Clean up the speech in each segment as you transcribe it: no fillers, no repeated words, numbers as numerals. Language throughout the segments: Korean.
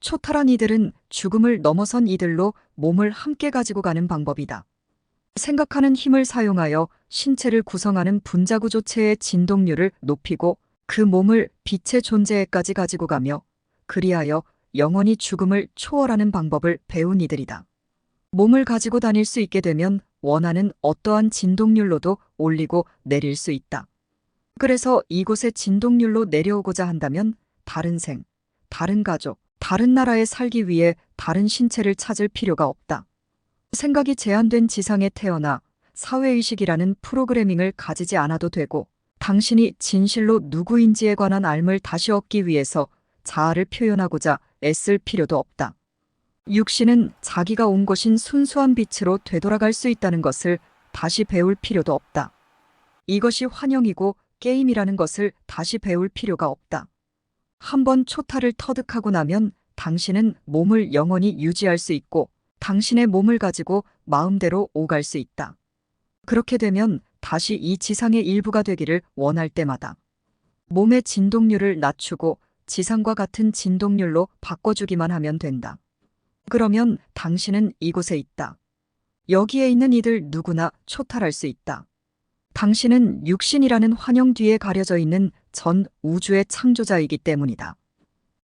초탈한 이들은 죽음을 넘어선 이들로 몸을 함께 가지고 가는 방법이다. 생각하는 힘을 사용하여 신체를 구성하는 분자구조체의 진동률을 높이고 그 몸을 빛의 존재에까지 가지고 가며 그리하여 영원히 죽음을 초월하는 방법을 배운 이들이다. 몸을 가지고 다닐 수 있게 되면 원하는 어떠한 진동률로도 올리고 내릴 수 있다. 그래서 이곳의 진동률로 내려오고자 한다면 다른 생, 다른 가족, 다른 나라에 살기 위해 다른 신체를 찾을 필요가 없다. 생각이 제한된 지상에 태어나 사회의식이라는 프로그래밍을 가지지 않아도 되고 당신이 진실로 누구인지에 관한 알을 다시 얻기 위해서 자아를 표현하고자 애쓸 필요도 없다. 육신은 자기가 온 곳인 순수한 빛으로 되돌아갈 수 있다는 것을 다시 배울 필요도 없다. 이것이 환영이고 게임이라는 것을 다시 배울 필요가 없다. 한번 초탈을 터득하고 나면 당신은 몸을 영원히 유지할 수 있고 당신의 몸을 가지고 마음대로 오갈 수 있다. 그렇게 되면 다시 이 지상의 일부가 되기를 원할 때마다 몸의 진동률을 낮추고 지상과 같은 진동률로 바꿔주기만 하면 된다. 그러면 당신은 이곳에 있다. 여기에 있는 이들 누구나 초탈할 수 있다. 당신은 육신이라는 환영 뒤에 가려져 있는 전 우주의 창조자이기 때문이다.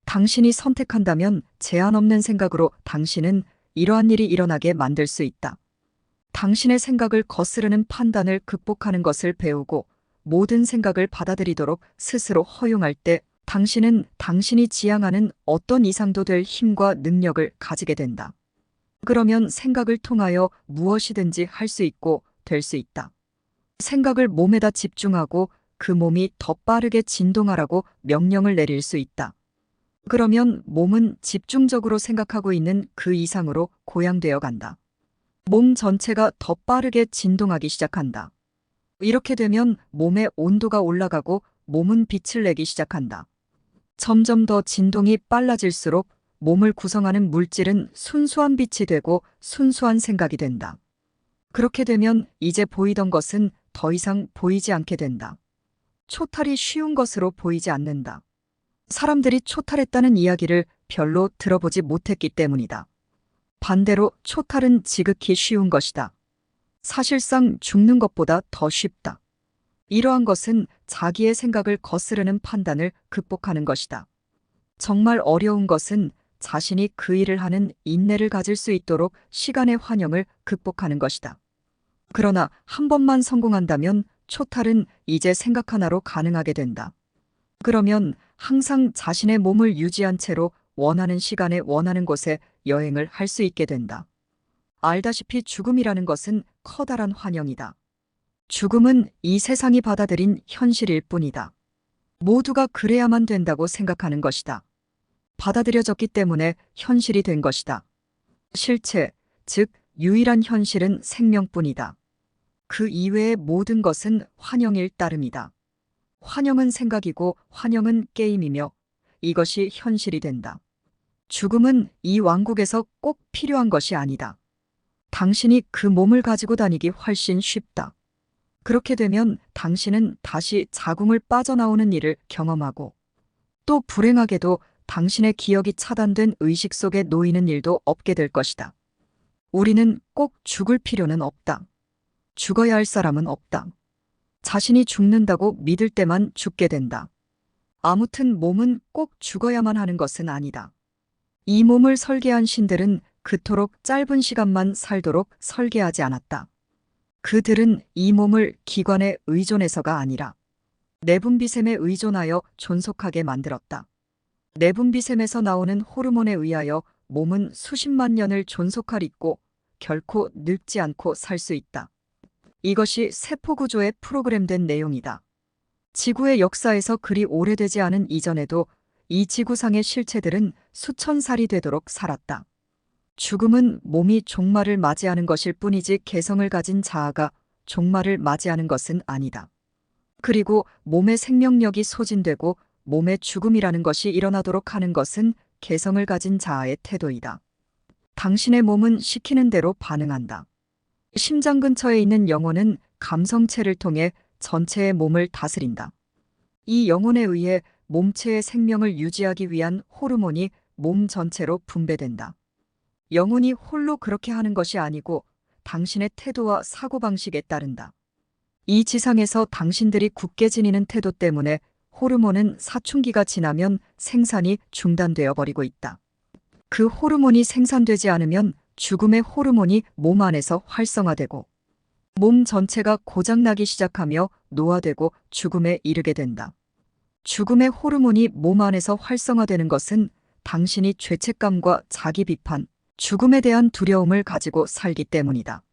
당신이 선택한다면 제한 없는 생각으로 당신은 이러한 일이 일어나게 만들 수 있다. 당신의 생각을 거스르는 판단을 극복하는 것을 배우고 모든 생각을 받아들이도록 스스로 허용할 때 당신은 당신이 지향하는 어떤 이상도 될 힘과 능력을 가지게 된다. 그러면 생각을 통하여 무엇이든지 할 수 있고 될 수 있다. 생각을 몸에다 집중하고 그 몸이 더 빠르게 진동하라고 명령을 내릴 수 있다. 그러면 몸은 집중적으로 생각하고 있는 그 이상으로 고양되어 간다. 몸 전체가 더 빠르게 진동하기 시작한다. 이렇게 되면 몸의 온도가 올라가고 몸은 빛을 내기 시작한다. 점점 더 진동이 빨라질수록 몸을 구성하는 물질은 순수한 빛이 되고 순수한 생각이 된다. 그렇게 되면 이제 보이던 것은 더 이상 보이지 않게 된다. 초탈이 쉬운 것으로 보이지 않는다. 사람들이 초탈했다는 이야기를 별로 들어보지 못했기 때문이다. 반대로 초탈은 지극히 쉬운 것이다. 사실상 죽는 것보다 더 쉽다. 이러한 것은 자기의 생각을 거스르는 판단을 극복하는 것이다. 정말 어려운 것은 자신이 그 일을 하는 인내를 가질 수 있도록 시간의 환영을 극복하는 것이다. 그러나 한 번만 성공한다면 초탈은 이제 생각 하나로 가능하게 된다. 그러면 항상 자신의 몸을 유지한 채로 원하는 시간에 원하는 곳에 여행을 할 수 있게 된다. 알다시피 죽음이라는 것은 커다란 환영이다. 죽음은 이 세상이 받아들인 현실일 뿐이다. 모두가 그래야만 된다고 생각하는 것이다. 받아들여졌기 때문에 현실이 된 것이다. 실체, 즉 유일한 현실은 생명뿐이다. 그 이외의 모든 것은 환영일 따름이다. 환영은 생각이고 환영은 게임이며 이것이 현실이 된다. 죽음은 이 왕국에서 꼭 필요한 것이 아니다. 당신이 그 몸을 가지고 다니기 훨씬 쉽다. 그렇게 되면 당신은 다시 자궁을 빠져나오는 일을 경험하고 또 불행하게도 당신의 기억이 차단된 의식 속에 놓이는 일도 없게 될 것이다. 우리는 꼭 죽을 필요는 없다. 죽어야 할 사람은 없다. 자신이 죽는다고 믿을 때만 죽게 된다. 아무튼 몸은 꼭 죽어야만 하는 것은 아니다. 이 몸을 설계한 신들은 그토록 짧은 시간만 살도록 설계하지 않았다. 그들은 이 몸을 기관에 의존해서가 아니라 내분비샘에 의존하여 존속하게 만들었다. 내분비샘에서 나오는 호르몬에 의하여 몸은 수십만 년을 존속할 있고 결코 늙지 않고 살 수 있다. 이것이 세포구조에 프로그램된 내용이다. 지구의 역사에서 그리 오래되지 않은 이전에도 이 지구상의 실체들은 수천 살이 되도록 살았다. 죽음은 몸이 종말을 맞이하는 것일 뿐이지 개성을 가진 자아가 종말을 맞이하는 것은 아니다. 그리고 몸의 생명력이 소진되고 몸의 죽음이라는 것이 일어나도록 하는 것은 개성을 가진 자아의 태도이다. 당신의 몸은 시키는 대로 반응한다. 심장 근처에 있는 영혼은 감성체를 통해 전체의 몸을 다스린다. 이 영혼에 의해 몸체의 생명을 유지하기 위한 호르몬이 몸 전체로 분배된다. 영혼이 홀로 그렇게 하는 것이 아니고 당신의 태도와 사고방식에 따른다. 이 지상에서 당신들이 굳게 지니는 태도 때문에 호르몬은 사춘기가 지나면 생산이 중단되어 버리고 있다. 그 호르몬이 생산되지 않으면 죽음의 호르몬이 몸 안에서 활성화되고 몸 전체가 고장나기 시작하며 노화되고 죽음에 이르게 된다. 죽음의 호르몬이 몸 안에서 활성화되는 것은 당신이 죄책감과 자기 비판, 죽음에 대한 두려움을 가지고 살기 때문이다.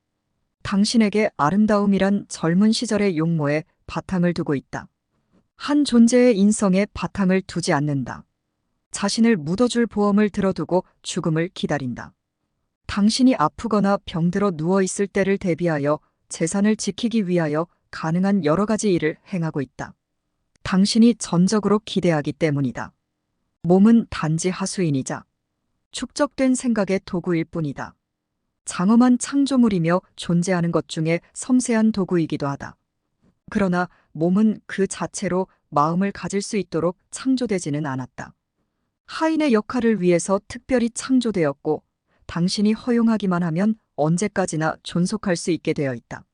당신에게 아름다움이란 젊은 시절의 용모에 바탕을 두고 있다. 한 존재의 인성에 바탕을 두지 않는다. 자신을 묻어줄 보험을 들어두고 죽음을 기다린다. 당신이 아프거나 병들어 누워있을 때를 대비하여 재산을 지키기 위하여 가능한 여러 가지 일을 행하고 있다. 당신이 전적으로 기대하기 때문이다. 몸은 단지 하수인이자 축적된 생각의 도구일 뿐이다. 장엄한 창조물이며 존재하는 것 중에 섬세한 도구이기도 하다. 그러나 몸은 그 자체로 마음을 가질 수 있도록 창조되지는 않았다. 하인의 역할을 위해서 특별히 창조되었고 당신이 허용하기만 하면 언제까지나 존속할 수 있게 되어 있다.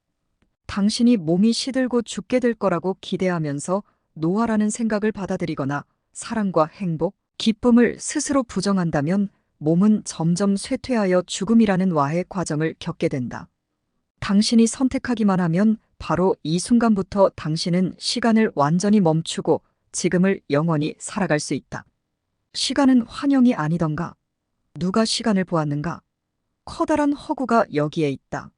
당신이 몸이 시들고 죽게 될 거라고 기대하면서 노화라는 생각을 받아들이거나 사랑과 행복, 기쁨을 스스로 부정한다면 몸은 점점 쇠퇴하여 죽음이라는 와해 과정을 겪게 된다. 당신이 선택하기만 하면 바로 이 순간부터 당신은 시간을 완전히 멈추고 지금을 영원히 살아갈 수 있다. 시간은 환영이 아니던가? 누가 시간을 보았는가? 커다란 허구가 여기에 있다.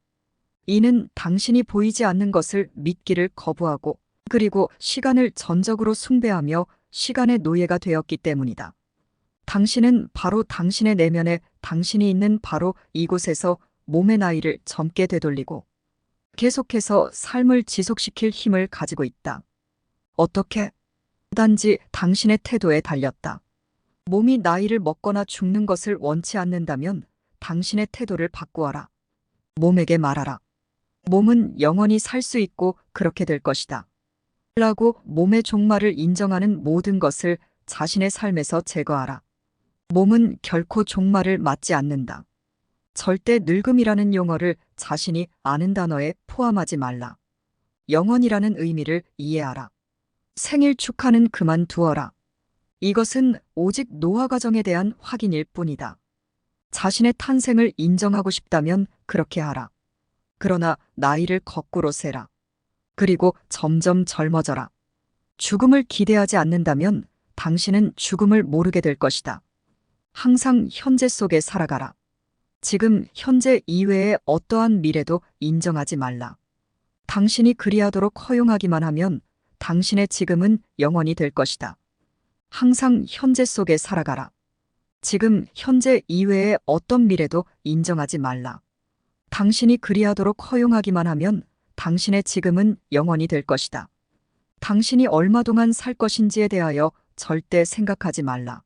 이는 당신이 보이지 않는 것을 믿기를 거부하고 그리고 시간을 전적으로 숭배하며 시간의 노예가 되었기 때문이다. 당신은 바로 당신의 내면에 당신이 있는 바로 이곳에서 몸의 나이를 젊게 되돌리고 계속해서 삶을 지속시킬 힘을 가지고 있다. 어떻게? 단지 당신의 태도에 달렸다. 몸이 나이를 먹거나 죽는 것을 원치 않는다면 당신의 태도를 바꾸어라. 몸에게 말하라. 몸은 영원히 살 수 있고 그렇게 될 것이다. 라고 몸의 종말을 인정하는 모든 것을 자신의 삶에서 제거하라. 몸은 결코 종말을 맞지 않는다. 절대 늙음이라는 용어를 자신이 아는 단어에 포함하지 말라. 영원이라는 의미를 이해하라. 생일 축하는 그만두어라. 이것은 오직 노화 과정에 대한 확인일 뿐이다. 자신의 탄생을 인정하고 싶다면 그렇게 하라. 그러나 나이를 거꾸로 세라. 그리고 점점 젊어져라. 죽음을 기대하지 않는다면 당신은 죽음을 모르게 될 것이다. 항상 현재 속에 살아가라. 지금 현재 이외의 어떠한 미래도 인정하지 말라. 당신이 그리하도록 허용하기만 하면 당신의 지금은 영원히 될 것이다. 항상 현재 속에 살아가라. 지금 현재 이외의 어떤 미래도 인정하지 말라. 당신이 그리하도록 허용하기만 하면 당신의 지금은 영원히 될 것이다. 당신이 얼마 동안 살 것인지에 대하여 절대 생각하지 말라.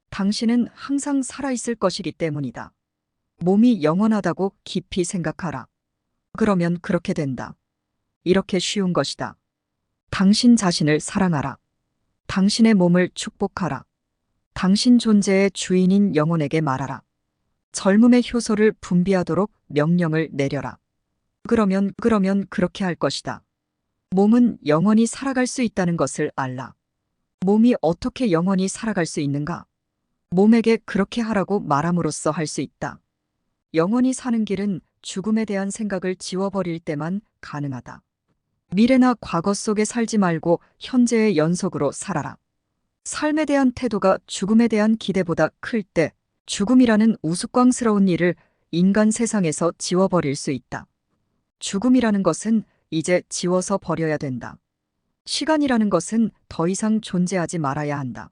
당신은 항상 살아있을 것이기 때문이다. 몸이 영원하다고 깊이 생각하라. 그러면 그렇게 된다. 이렇게 쉬운 것이다. 당신 자신을 사랑하라. 당신의 몸을 축복하라. 당신 존재의 주인인 영혼에게 말하라. 젊음의 효소를 분비하도록 명령을 내려라. 그러면 그렇게 할 것이다. 몸은 영원히 살아갈 수 있다는 것을 알라. 몸이 어떻게 영원히 살아갈 수 있는가? 몸에게 그렇게 하라고 말함으로써 할 수 있다. 영원히 사는 길은 죽음에 대한 생각을 지워버릴 때만 가능하다. 미래나 과거 속에 살지 말고 현재의 연속으로 살아라. 삶에 대한 태도가 죽음에 대한 기대보다 클 때 죽음이라는 우스꽝스러운 일을 인간 세상에서 지워버릴 수 있다. 죽음이라는 것은 이제 지워서 버려야 된다. 시간이라는 것은 더 이상 존재하지 말아야 한다.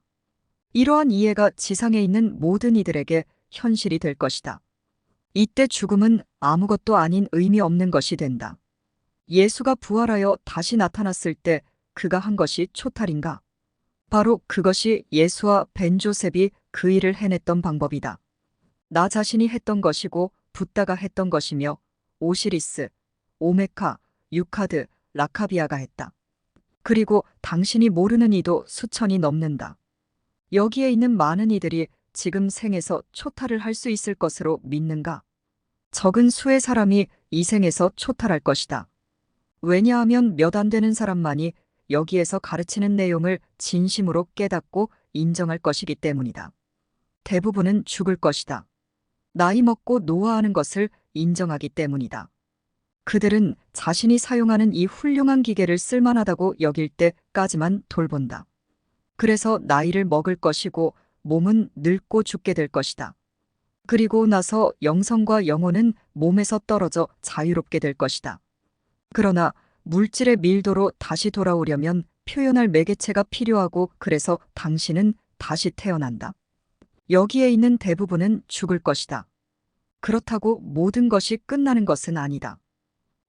이러한 이해가 지상에 있는 모든 이들에게 현실이 될 것이다. 이때 죽음은 아무것도 아닌 의미 없는 것이 된다. 예수가 부활하여 다시 나타났을 때 그가 한 것이 초탈인가? 바로 그것이 예수와 벤조셉이 그 일을 해냈던 방법이다. 나 자신이 했던 것이고 붓다가 했던 것이며 오시리스, 오메카, 유카드, 라카비아가 했다. 그리고 당신이 모르는 이도 수천이 넘는다. 여기에 있는 많은 이들이 지금 생에서 초탈을 할 수 있을 것으로 믿는가? 적은 수의 사람이 이 생에서 초탈할 것이다. 왜냐하면 몇 안 되는 사람만이 여기에서 가르치는 내용을 진심으로 깨닫고 인정할 것이기 때문이다. 대부분은 죽을 것이다. 나이 먹고 노화하는 것을 인정하기 때문이다. 그들은 자신이 사용하는 이 훌륭한 기계를 쓸만하다고 여길 때까지만 돌본다. 그래서 나이를 먹을 것이고 몸은 늙고 죽게 될 것이다. 그리고 나서 영성과 영혼은 몸에서 떨어져 자유롭게 될 것이다. 그러나 물질의 밀도로 다시 돌아오려면 표현할 매개체가 필요하고 그래서 당신은 다시 태어난다. 여기에 있는 대부분은 죽을 것이다. 그렇다고 모든 것이 끝나는 것은 아니다.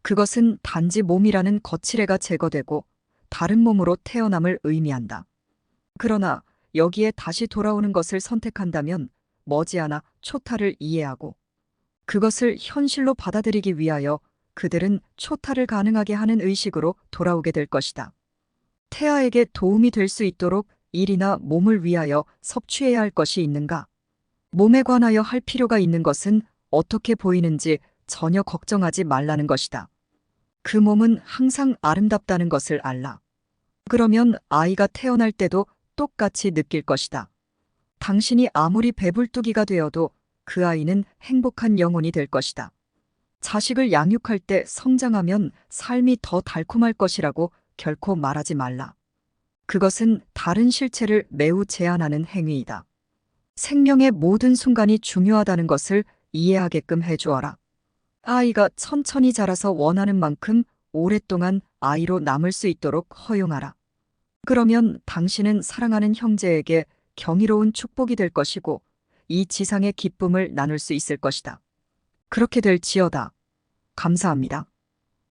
그것은 단지 몸이라는 거칠애가 제거되고 다른 몸으로 태어남을 의미한다. 그러나 여기에 다시 돌아오는 것을 선택한다면 머지않아 초탈을 이해하고 그것을 현실로 받아들이기 위하여 그들은 초탈을 가능하게 하는 의식으로 돌아오게 될 것이다. 태아에게 도움이 될 수 있도록 일이나 몸을 위하여 섭취해야 할 것이 있는가? 몸에 관하여 할 필요가 있는 것은 어떻게 보이는지 전혀 걱정하지 말라는 것이다. 그 몸은 항상 아름답다는 것을 알라. 그러면 아이가 태어날 때도 똑같이 느낄 것이다. 당신이 아무리 배불뚝이가 되어도 그 아이는 행복한 영혼이 될 것이다. 자식을 양육할 때 성장하면 삶이 더 달콤할 것이라고 결코 말하지 말라. 그것은 다른 실체를 매우 제한하는 행위이다. 생명의 모든 순간이 중요하다는 것을 이해하게끔 해주어라. 아이가 천천히 자라서 원하는 만큼 오랫동안 아이로 남을 수 있도록 허용하라. 그러면 당신은 사랑하는 형제에게 경이로운 축복이 될 것이고 이 지상의 기쁨을 나눌 수 있을 것이다. 그렇게 될지어다. 감사합니다.